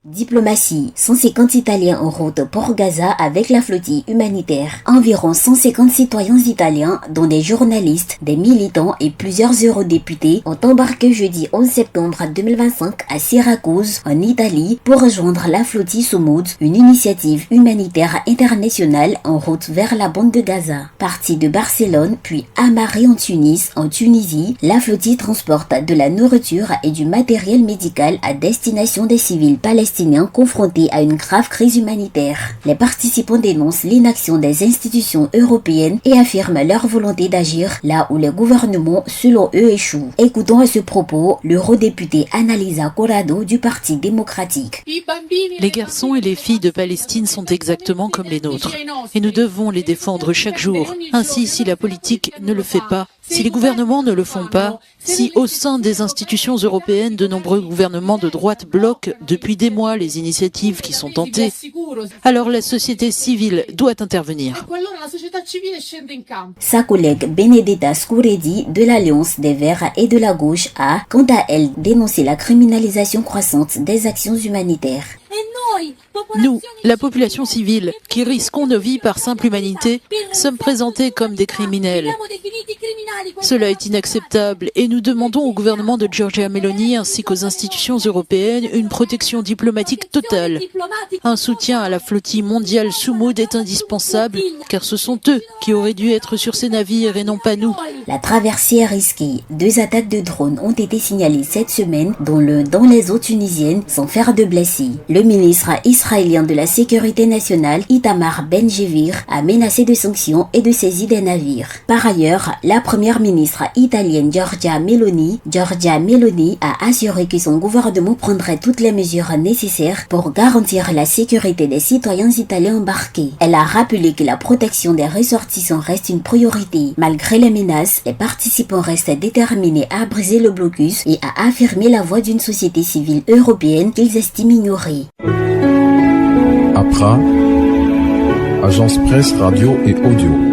Diplomatie, 150 Italiens en route pour Gaza avec la flottille humanitaire. Environ 150 citoyens italiens, dont des journalistes, des militants et plusieurs eurodéputés, ont embarqué jeudi 11 septembre 2025 à Syracuse, en Italie, pour rejoindre la flottille Soumoud, une initiative humanitaire internationale en route vers la bande de Gaza. Partie de Barcelone, puis amarrée en Tunis, en Tunisie, la flottille transporte de la nourriture et du matériel médical à destination des civils palestiniens confrontés à une grave crise humanitaire. Les participants dénoncent l'inaction des institutions européennes et affirment leur volonté d'agir là où les gouvernements, selon eux, échouent. Écoutons à ce propos l'eurodéputée Annalisa Corrado du Parti démocratique. Les garçons et les filles de Palestine sont exactement comme les nôtres et nous devons les défendre chaque jour. Ainsi, si la politique ne le fait pas, si les gouvernements ne le font pas, si au sein des institutions européennes, de nombreux gouvernements de droite bloquent depuis des mois les initiatives qui sont tentées, alors la société civile doit intervenir. Sa collègue Benedetta Scuredi de l'Alliance des Verts et de la Gauche a, quant à elle, dénoncé la criminalisation croissante des actions humanitaires. Nous, la population civile, qui risquons nos vies par simple humanité, sommes présentés comme des criminels. Cela est inacceptable et nous demandons au gouvernement de Giorgia Meloni ainsi qu'aux institutions européennes une protection diplomatique totale. Un soutien à la flottille mondiale Soumoud est indispensable car ce sont eux qui auraient dû être sur ces navires et non pas nous. La traversée est risquée. 2 attaques de drones ont été signalées cette semaine dans les eaux tunisiennes sans faire de blessés. Le ministre israélien de la Sécurité nationale, Itamar Ben-Gvir, a menacé de sanctions et de saisie des navires. Par ailleurs, la première ministre italienne Giorgia Meloni a assuré que son gouvernement prendrait toutes les mesures nécessaires pour garantir la sécurité des citoyens italiens embarqués. Elle a rappelé que la protection des ressortissants reste une priorité. Malgré les menaces, les participants restent déterminés à briser le blocus et à affirmer la voix d'une société civile européenne qu'ils estiment ignorée. APRA, Agence Presse Radio et Audio.